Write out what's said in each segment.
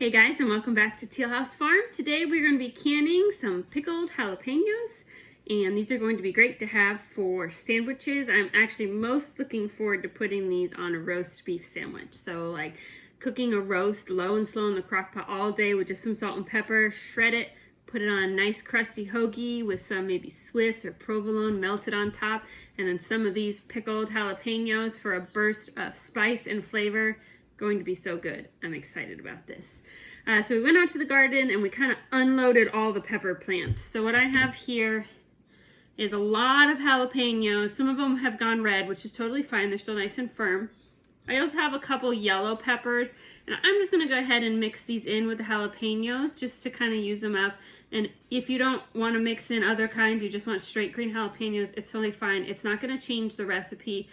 Hey guys, and welcome back to Teal House Farm. Today we're going to be canning some pickled jalapenos, and these are going to be great to have for sandwiches. I'm actually most looking forward to putting these on a roast beef sandwich. So like cooking a roast low and slow in the crock pot all day with just some salt and pepper, shred it, put it on a nice crusty hoagie with some maybe Swiss or provolone melted on top, and then some of these pickled jalapenos for a burst of spice and flavor. Going to be so good. I'm excited about this. So we went out to the garden and we kind of unloaded all the pepper plants. So what I have here is a lot of jalapenos. Some of them have gone red, which is totally fine. They're still nice and firm. I also have a couple yellow peppers, and I'm just going to go ahead and mix these in with the jalapenos just to kind of use them up. And if you don't want to mix in other kinds, you just want straight green jalapenos, it's totally fine. It's not going to change the recipe.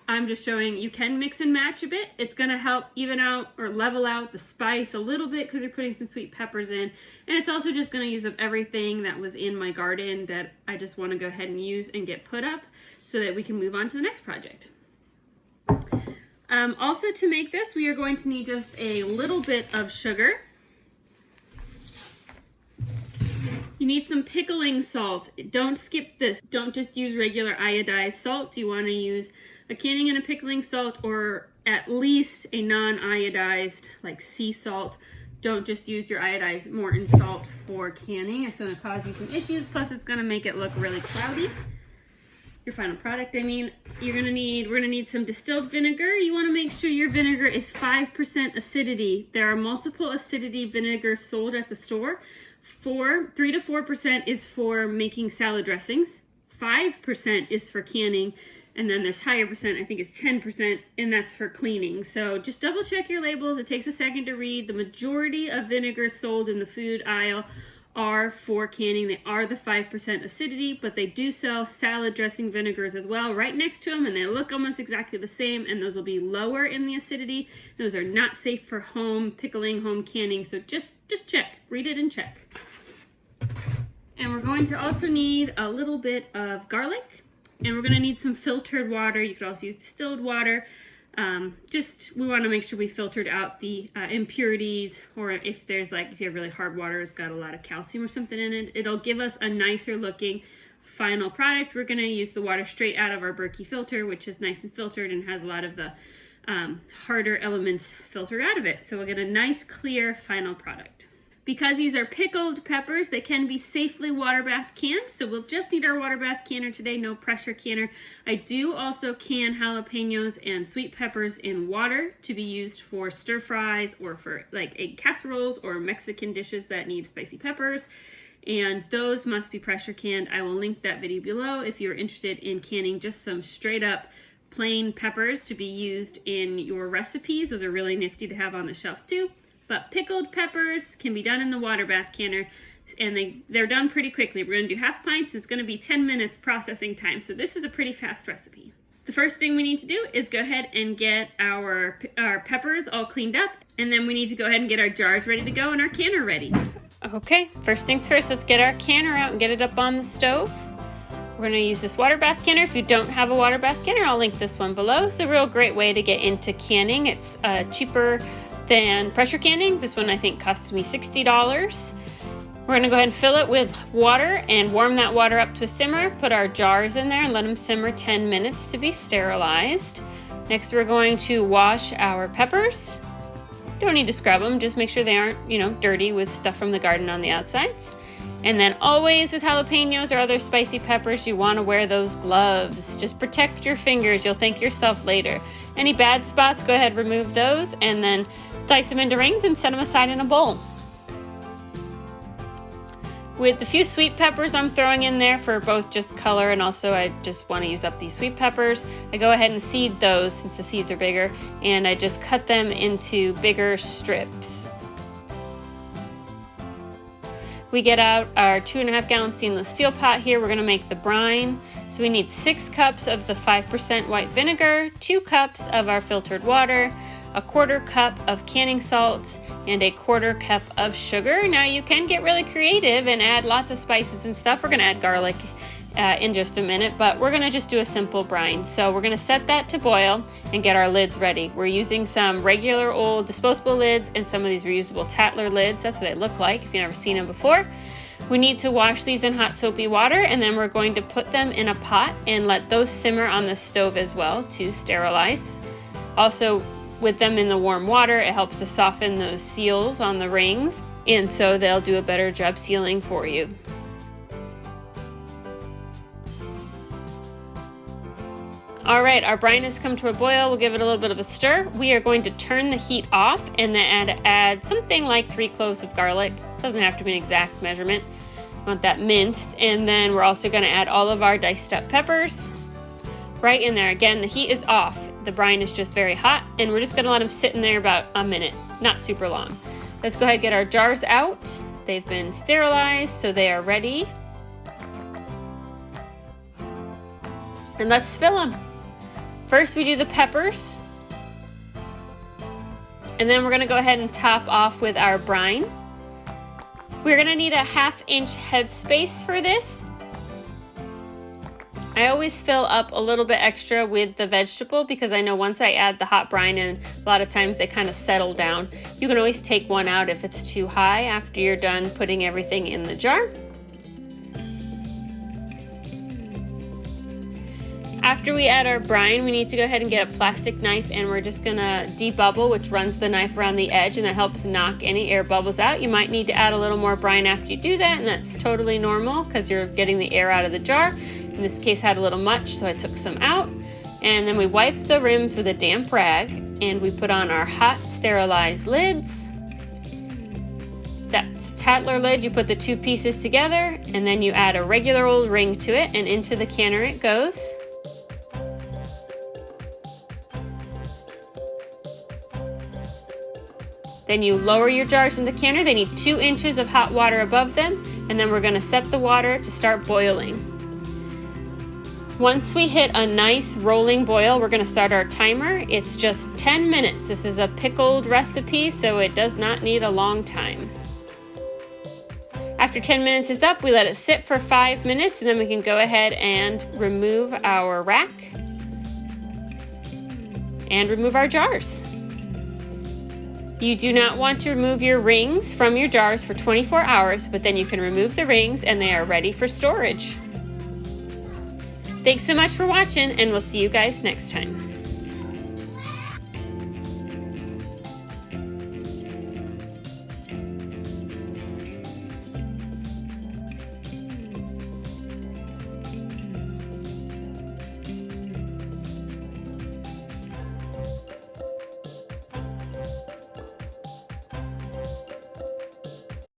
I'm just showing you can mix and match a bit. It's going to help even out or level out the spice a little bit because you're putting some sweet peppers in. And it's also just going to use up everything that was in my garden that I just want to go ahead and use and get put up so that we can move on to the next project. Also, to make this, we are going to need just a little bit of sugar. You need some pickling salt. Don't skip this. Don't just use regular iodized salt. You want to use a canning and a pickling salt, or at least a non-iodized like sea salt. Don't just use your iodized Morton salt for canning. It's going to cause you some issues, plus it's going to make it look really cloudy. Your final product, I mean, we're going to need some distilled vinegar. You want to make sure your vinegar is 5% acidity. There are multiple acidity vinegars sold at the store. 3 to 4% is for making salad dressings. 5% is for canning. And then there's higher percent, I think it's 10%, and that's for cleaning. So just double check your labels. It takes a second to read. The majority of vinegars sold in the food aisle are for canning. They are the 5% acidity, but they do sell salad dressing vinegars as well right next to them, and they look almost exactly the same, and those will be lower in the acidity. Those are not safe for home pickling, home canning, so just check. Read it and check. And we're going to also need a little bit of garlic. And we're going to need some filtered water. You could also use distilled water. We want to make sure we filtered out the impurities, or if you have really hard water, it's got a lot of calcium or something in it. It'll give us a nicer looking final product. We're going to use the water straight out of our Berkey filter, which is nice and filtered and has a lot of the harder elements filtered out of it. So we'll get a nice clear final product. Because these are pickled peppers, they can be safely water bath canned. So we'll just need our water bath canner today, no pressure canner. I do also can jalapenos and sweet peppers in water to be used for stir fries or for like egg casseroles or Mexican dishes that need spicy peppers. And those must be pressure canned. I will link that video below if you're interested in canning just some straight up plain peppers to be used in your recipes. Those are really nifty to have on the shelf too. But pickled peppers can be done in the water bath canner, and they're done pretty quickly. We're going to do half pints. It's going to be 10 minutes processing time, so this is a pretty fast recipe. The first thing we need to do is go ahead and get our peppers all cleaned up, and then we need to go ahead and get our jars ready to go and our canner ready. Okay, first things first, let's get our canner out and get it up on the stove. We're going to use this water bath canner. If you don't have a water bath canner, I'll link this one below. It's a real great way to get into canning. It's cheaper than pressure canning. This one I think costs me $60. We're going to go ahead and fill it with water and warm that water up to a simmer. Put our jars in there and let them simmer 10 minutes to be sterilized. Next we're going to wash our peppers. Don't need to scrub them, just make sure they aren't, dirty with stuff from the garden on the outsides. And then always with jalapenos or other spicy peppers, you want to wear those gloves. Just protect your fingers. You'll thank yourself later. Any bad spots, go ahead, remove those, and then dice them into rings and set them aside in a bowl. With the few sweet peppers I'm throwing in there for both just color and also I just want to use up these sweet peppers, I go ahead and seed those since the seeds are bigger, and I just cut them into bigger strips. We get out our 2.5 gallon stainless steel pot here. We're going to make the brine. So we need 6 cups of the 5% white vinegar, 2 cups of our filtered water, a 1/4 cup of canning salt, and a 1/4 cup of sugar. Now you can get really creative and add lots of spices and stuff. We're going to add garlic in just a minute, but we're gonna just do a simple brine. So we're gonna set that to boil and get our lids ready. We're using some regular old disposable lids and some of these reusable Tattler lids. That's what they look like if you've never seen them before. We need to wash these in hot soapy water, and then we're going to put them in a pot and let those simmer on the stove as well to sterilize. Also, with them in the warm water, it helps to soften those seals on the rings, and so they'll do a better job sealing for you. All right, our brine has come to a boil. We'll give it a little bit of a stir. We are going to turn the heat off and then add something like 3 cloves of garlic. It doesn't have to be an exact measurement. We want that minced. And then we're also gonna add all of our diced up peppers right in there. Again, the heat is off. The brine is just very hot, and we're just gonna let them sit in there about a minute, not super long. Let's go ahead and get our jars out. They've been sterilized, so they are ready. And let's fill them. First, we do the peppers, and then we're gonna go ahead and top off with our brine. We're gonna need a 1/2 inch headspace for this. I always fill up a little bit extra with the vegetable because I know once I add the hot brine in, a lot of times they kind of settle down. You can always take one out if it's too high after you're done putting everything in the jar. After we add our brine, we need to go ahead and get a plastic knife, and we're just gonna debubble, which runs the knife around the edge, and that helps knock any air bubbles out. You might need to add a little more brine after you do that, and that's totally normal because you're getting the air out of the jar. In this case, I had a little much, so I took some out. And then we wipe the rims with a damp rag, and we put on our hot sterilized lids. That's Tattler lid. You put the 2 pieces together, and then you add a regular old ring to it, and into the canner it goes. Then you lower your jars in the canner. They need 2 inches of hot water above them, and then we're gonna set the water to start boiling. Once we hit a nice rolling boil, we're gonna start our timer. It's just 10 minutes. This is a pickled recipe, so it does not need a long time. After 10 minutes is up, we let it sit for 5 minutes, and then we can go ahead and remove our rack and remove our jars. You do not want to remove your rings from your jars for 24 hours, but then you can remove the rings and they are ready for storage. Thanks so much for watching, and we'll see you guys next time.